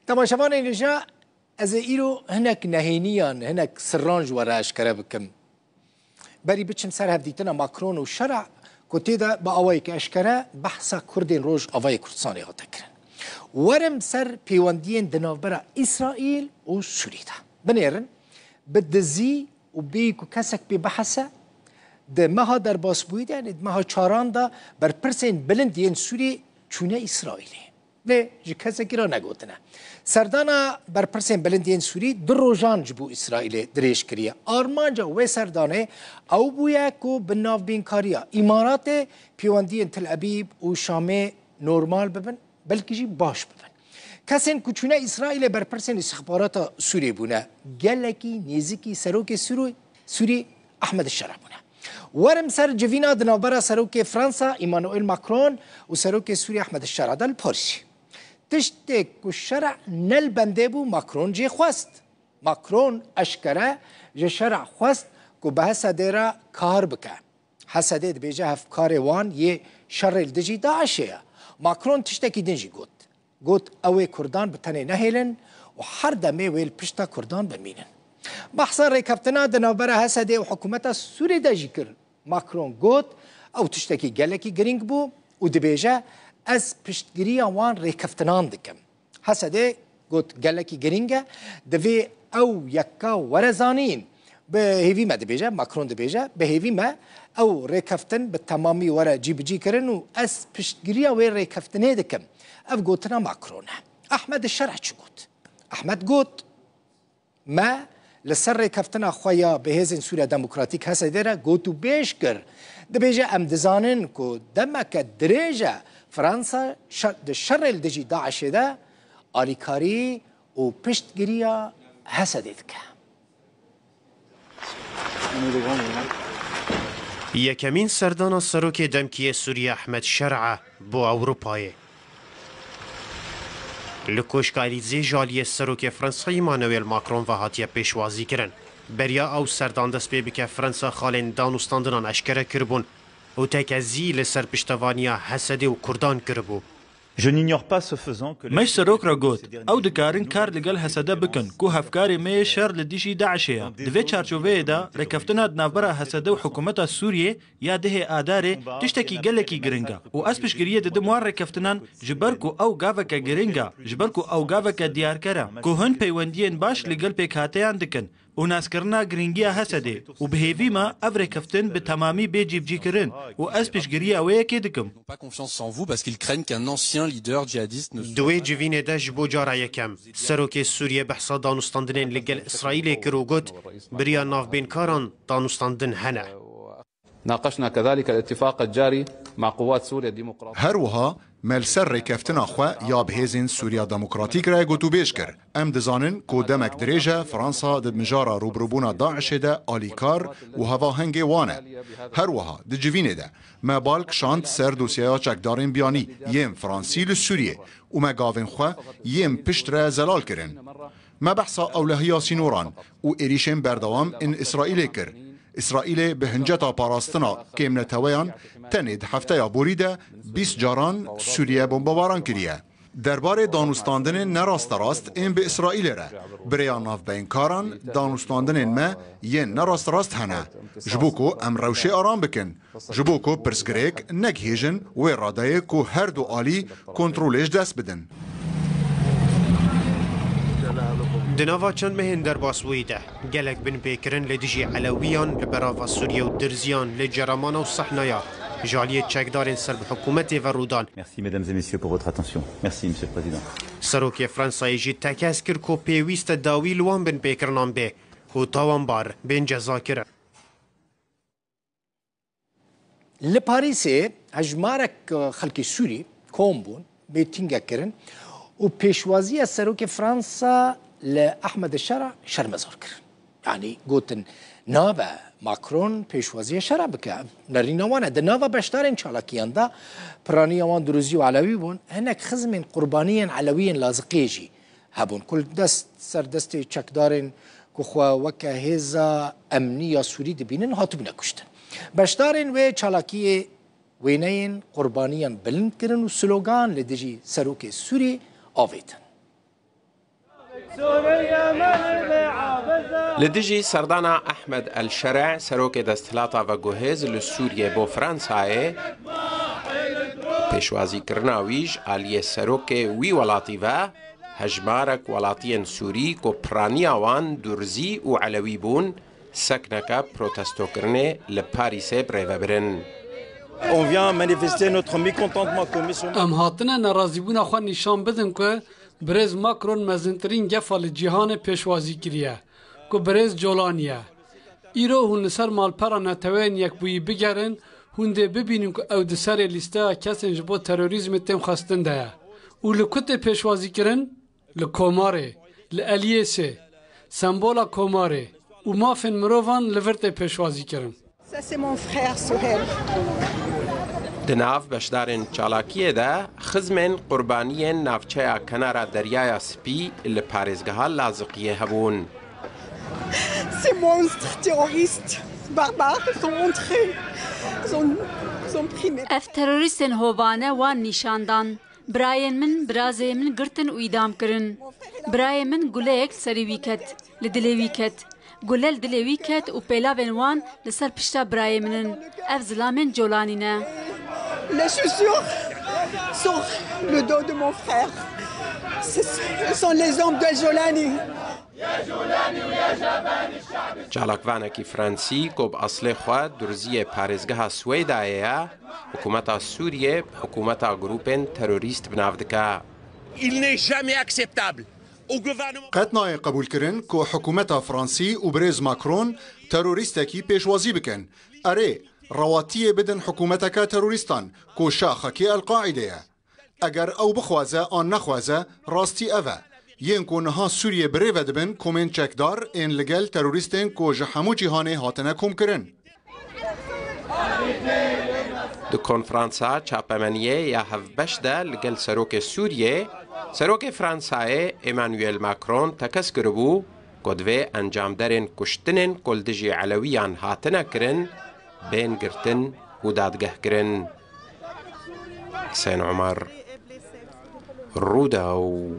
تماشاوان اینجا از ایرو هنک نهینیان هنک سرانج وراش کرده بکم بری بچم سر هفدیتنا ماکرون و شرع کتی دا با آوایی که اشکره بحثا کردین روش آوای کردستانی ها تکرن ورم سر پیواندین دنافبرا اسرائیل و سوریه دا بنیرن بدزی و بیکو کسک بی بحثه ده مها در باس بویده یعنی مها چاران دا بر پرسین بلندین سوری چونه اسرائیلی و جی کسکی را نگوتنه سردانا بر پرسین بلندین سوری در روزان جبو اسرائیل دریش کریه آرمانجا و سردانه او بویا کو بناف بین کاریا امارات پیواندین تل ابیب و شامه نورمال ببن بلکه جی باش ببن کسین کچونه اسرائیل بر پرسین استخبارات سوری بونه گلکی نیزکی سروک سوری احمد الشرع بونه ورم سر جوینا دنابرا سروک فرانسا ایمانوئل ماکرون و سروک سوری احمد الشرع دل پارسی تشتك الشرع نل بندبو ماكرون جي خواست ماكرون اشكره جي شرع خواست كو بهسا ديرا كار بكا حسدت بيجا هفكار وان يه شر الدجي داعشيه ماكرون تشتكي دنجي قوت اوي كردان بتاني نهيلن وحر دمي ويل بشتا كردان بمينن بحثا ريكابتنا دنابرا هسدي وحكومتا سوري دا جيكر ماكرون قوت او تشتكي قالكي جرينج بو ودبيجا از پشتگیری وان ریکفتنان دکم حسده گوت گلکی گرینگه دوی او یکا ورزانین به هیوی ما دبیجه ماکرون دبیجه به هیوی ما او ریکفتن به تمامی ورا جیب جی کرن و از پشتگیری وی ریکفتنه دکم اف گوتنا ماکرونه احمد الشرع چو گوت احمد گوت ما لسر ریکفتنا خویا به هزین سوریا دموکراتیک حسده را گوتو بیش کر دبیجه ام دزانن کو دمک دریجه فرانسا شر الدجي داعش ده آلیکاری و پشتگیری حسدید که یکمین سردان سروک دمکی سوریه احمد شرع با اروپای لکوشکاریزی جالی سروک فرانسا ایمانوئل ماکرون و هاتیه پیشوازی کرن بریا او سردان دست بی که فرانسا خالین دانوستاندنان اشکره کربون و تکزی لسر پشتوانیا حسد و کردان کربو مش سروک را گوت او دکارن کار لگل حسده بکن کو هفکاری می شر لدیشی داعشیه دوی چارچوبه دا رکفتنا دنابرا حسده و حکومت سوریه یا ده آداره تشتکی گلکی گرنگا و از پشگریه ده موار رکفتنان جبرکو او گاوکا گرنگا جبرکو او گاوکا دیار کرا کو هن پیوندین باش لگل پیکاتیان دکن و ناسکرنا گرینگیا حسده و بهیوی ما افره کفتن به تمامی بیجیب جی کرن و از پیشگیری اوه که دکم دوی جوین داش بو جارا یکم سروک سوریه بحثا دانوستاندنین لگل اسرائیل کرو گوت بریا ناف بین کاران دانوستاندن هنه ناقشنا كذلك الاتفاق الجاري مع قوات سوريا الديمقراطية هروها ملسر رکفتنا خو یا بهزین سوریا دموکراتیک را گوتو بیش کر ام دزانن کو دمک دریجه فرانسا د مجارا روبروبونا داعش ده آلیکار و هوا هنگ وانه هروها د جوینه ده ما بالک شاند سر دوسیا چکدارین بیانی یم فرانسیل سوریه و ما گاوین خو یم پشت را زلال کرن ما بحثا اولهیا سینوران و ایریشن بردوام ان اسرائیل کر اسرائیل به هنجتا پاراستنا کم نتویان تنید هفته یا بوریده 20 جاران سوریه بمباران کریه درباره دانوستاندن نراست راست این به اسرائیل را بریا ناف بین کاران دانوستاندن ما یه نراست راست هنه جبوکو ام روشه آرام بکن جبوکو پرسگریک نگهیجن و راده کو هر دو آلی کنترولش دست بدن دناوا چند مهن در باسویده گلک بن پیکرن لدیجی علویان لبراوا سوریه و درزیان لجرامان و صحنایا جالیه چکدارین سرب حکومت و رودان سروک فرانسایی جی تکس کر کو پیویست داوی لوان بن پیکرنان به و تاوان بار بین جزا کرن لپاریسه هجمارک خلق سوری کوم بون میتینگه کرن و پیشوازی سروک فرانسا لأحمد الشرع شرمزار كر يعني قوتن نابا ماكرون پیشوازی شرع بکه نرین وانه ده ناوا بشتارین چالاکیان دا پرانی وان دروزی و علوی بون هنک خزمین قربانیین علویین لازقیجی هبون کل دست سر دست چکدارین که خوا وکه هزا امنی سوری دبینن هاتو بنا کشتن بشتارین و چالاکی وینین قربانیان بلند کرن و سلوگان لدجی سروک سوری آویتن لدجي سردانا أحمد الشرع سروك دستلاتا و گوهز لسوریه بو فرانسای پیشوازی کرناویج آلیه سروک وی ولاتی و هجمارك ولاتين سوري كو برانياوان دورزي و علوي بون سكنكا بروتستو كرني لباريسي بريفابرن. ام هاتنا نرازيبونا خواه نشان بدن که برز ماکرون مزنترین گفال جهان پیشوازی کریه که برز جولانیه. ایرو هون لسر مالپرا نتوین یک بویی بگرن هونده ببینیم که او دسر لیسته کسین جبو تروریزم تیم خواستن ده و لکت پیشوازی کرن لکوماره لألیسه سمبولا کوماره و مافن مروفان لورت پیشوازی کرن. دناف بشدارن چالاکیه ده خزمن قربانیین نافچه کنار دریای سپی لپارزگاه لازقیه هبون. Ces monstres terroristes barbares sont entrés, sont pris mes... اف تروریستن هوبانه وان نشاندان. براين من برازي من قرتن ويدام كرن. براي من قوليك سري ويكت لدلي ويكت. قولال دلي ويكت و بيلافن وان لسر بشتا براي منن. اف زلامن جولانينا. Les chaussures sur le dos de mon frère. Ce sont les hommes de Jolani. چالاکوانکی فرانسی کو باصل خوا درزیه پارێزگەها سوێدایە حکوومەتە سووریێ حکوومەتە گروپên تەرۆریست بناودکە. قەت نایە قبولکردن کۆ حکوومەتە فرانسی و برێز ماکرۆن تەرۆریستێکی پێشوازی بکەن. ئەرێ ڕەواتیە بدن حکوومەتەکە تەرۆریستان کۆ شاخەکی ئەلقاعیدەیە. ئەگەر ئەو بخوازە ئان نەخوازە ڕاستی ئەڤە. ین کو نها سوریه بریو دبن کومن چکدار این لگل تروریستین کو جهمو جهانی هاتنه کوم کرن. دو کنفرانسا چاپمنیه یا هفبش ده لگل سروک سوریه سروک فرانسای ایمانویل ماکرون تکس کربو کدوه انجام درین کشتنین کلدجی علویان هاتنه کرن بین گرتن و دادگه کرن. حسین عمر روداو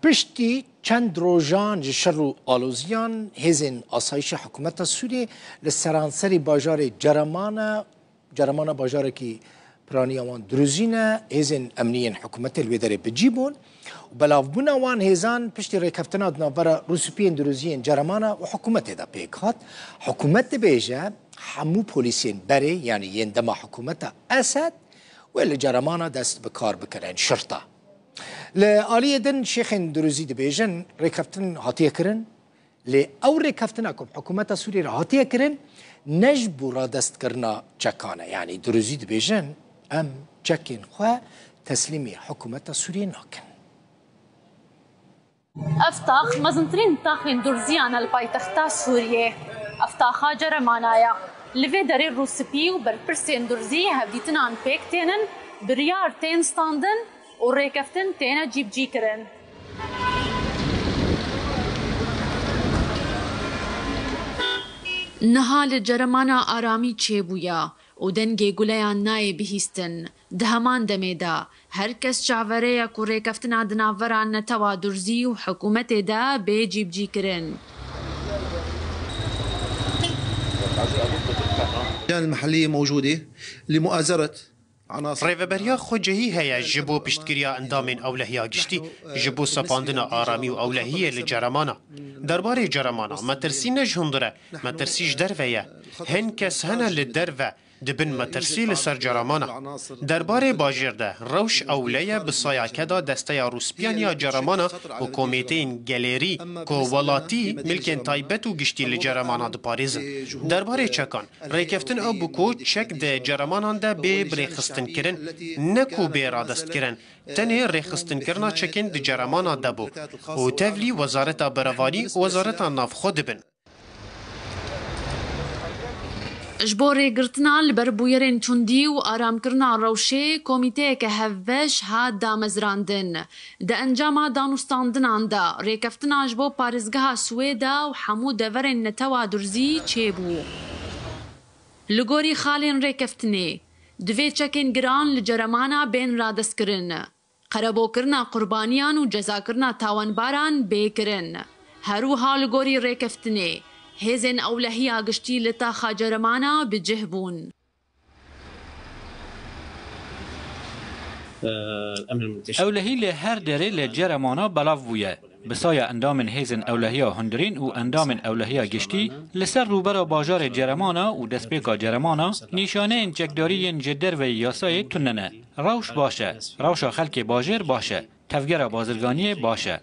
پشتی چند روزان جشر و آلوزیان هزین آسایش حکومت سوریه لسرانسری باجار جرمانه باجار کی پرانیاوان دروزینه هزین امنیین حکومت الویدره بجیبون و بلاوبون وان هزان پشتی ریکفتنا دناورا روسپین دروزین جرمانه و حکومت دا پیکات حکومت بیجه همو پولیسین بره یعنی یندما حکومت اسد و لجرمانه دست بکار بکرن شرطه لآلیه دن شیخ دروزی دبیجن ریکفتن هاتیه کرن لی او ریکفتن اکم حکومت سوری را هاتیه کرن نجبو را دست کرنا چکانه یعنی دروزی دبیجن ام چکین خواه تسلیمی حکومت سوری ناکن. افتاخ مزنترین تاخین درزیان الپایتختا سوریه افتاخا جرمانایا لوی داری روسپی و برپرسین درزی هفدیتنان پیک تینن بریار تین ستاندن و ریکفتن تینا جیب جی کرن. نهال جرمانا آرامی چه بویا و دنگی گلیان نای بهیستن دهمان دمیدا هر کس چاوره یا کو ریکفتنا دناوران نتوا درزی و حکومت دا بی جیب جی کرن. المحلية موجودة لمؤازرة ریوبریا خوجهی هیا جبو پشتگیریا اندامین اولهیا گشتی جبو سپاندن آرامی و اولهیه لجرمانا درباره جرمانا مترسی نجهندره مترسیش درویه هن کس هنه لدروه دبن مترسی لسر جرمانا درباره باجرده روش اولیه بسایا کدا دسته روسپیان یا جرمانا و کومیتین گلیری کو ولاتی ملکن تایبت و گشتی لجرمانا د پاریزن درباره چکان ریکفتن او بکو چک ده جرمانان ده بی بریخستن کرن نکو بی رادست کرن تنه ریخستن کرنا چکن ده جرمانا ده بو و تولی وزارت بروانی وزارت نافخو دبن جبوري گرتنا لبربويرين چوندي و آرام کرنا روشه کمیته که هفش هاد دامزراندن ده انجام دانوستاندنان دا ریکفتنا جبو پارزگاه سویدا و حمو دورن نتوا درزی چه بو لگوری خالین ریکفتنی دوی چکن گران لجرمانا بین رادست کرن قربوکرنا قربانیان و جزاکرنا تاوانباران بیکرن. هروها لگوری ریکفتنه هزن اولهیا گشتی لتا خاجرمانا بجهبون. اولهی له هر دره له جرمانا بلاف بویه. بسایه اندامن هیزن اولهیا هندرین و اندامن اولهیا گشتی لسر روبرا باجار جرمانا و دسپیکا جرمانا نیشانه این چکداری جدر و یاسای تننه. روش باشه. روشا خلک باجر باشه. تفگر بازرگانی باشه.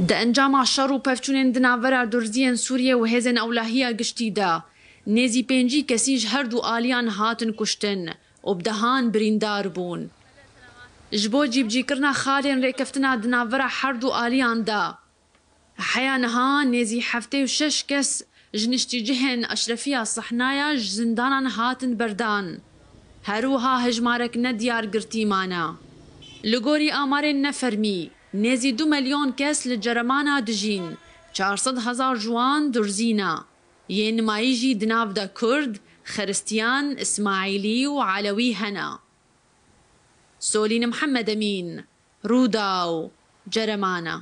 ده انجام شر و پفچونین دناورا درزین سوریه و هزن اولهیا گشتی ده. نزی پنجی کسیج هر دو آلیان هاتن کشتن و بدهان بریندار بون. جبو جیب جی کرنا خالین ریکفتنا دناورا هر دو آلیان ده. حیانها نزی هفته و 6 کس جنشتی جهن اشرفیا صحنایا زندانان هاتن بردان. هروها هجمارک ندیار گرتی مانا. لگوری آمارین نفرمی. نزی 2 ملیون کس لجرمانا دجین. 400,000 جوان درزینا. یه نمایجی دناو دا کرد، خرستیان، اسماعیلی و علوی هنا. سولین محمد امین، روداو، جرمانا.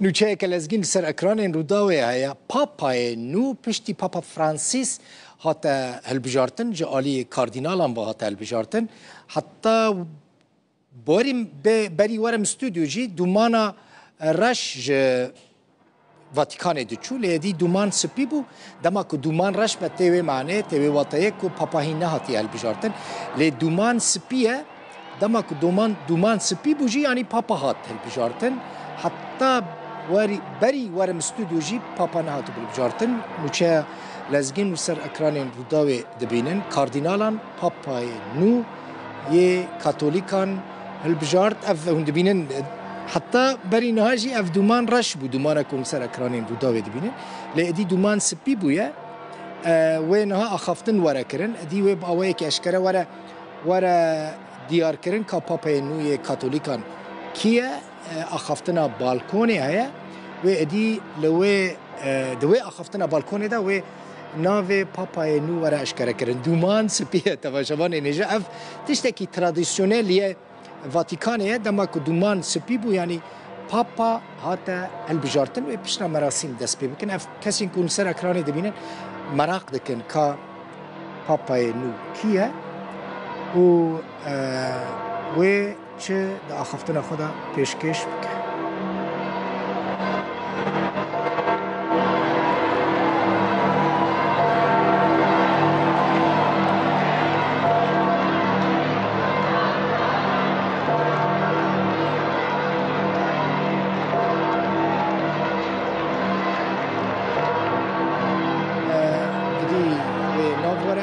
نوچه که لزگین سر اکران روداوی هیا پاپای نو پشتی پاپا فرانسیس حتی هلبجارتن جالی کاردینالان با حتی هلبجارتن حتی بری ورم استودیو جی دومانا رش واتیکان دچو لیدی دومان سپی بو دما کو دومان رش به تیوی معنی تیوی واتایه کو پاپاهی نهاتی هلبجارتن لی دومان سپیه دما کو دومان سپی بو جی یعنی پاپا هات هلبجارتن حتی بری ورم استودیو جی پاپا نهاتو هلبجارتن نوچه لزگین و سر اکران روداوی دبینن کاردینالان پاپای نو یه کاتولیکان هلبجارت اف هون دبینن حتی بری نهاجی اف دومان رش بو دومانا کن سر اکرانین روداوی دبینن لیدی دومان سپی بویه و نها اخافتن ورا کرن دی و باوی که اشکره ورا دیار کرن که پاپای نوی کاتولیکان کیه اخافتنا بالکونی هیا و ادی لوی دوی اخافتنا بالکونی دا و ناوی پاپای نو ورا اشکره کرن دومان سپیه تفاشبان اینجا اف تشتکی ترادیسیونلیه واتیکانه دما که دومان سپی بو یعنی پاپا هاتا البجارتن و پیشنا مراسم دست پی بکن اف کسی کن سر اکرانی دبینن مراق دکن که پاپای نو کیه و چه دا آخفتن خدا پیشکش بکن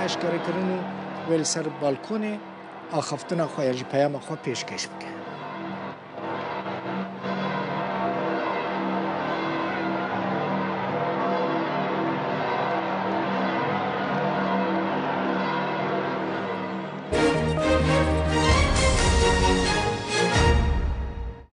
اشکره کردن و سر بالکونه آخفتن خواهی پیام خواه پیشکش بکن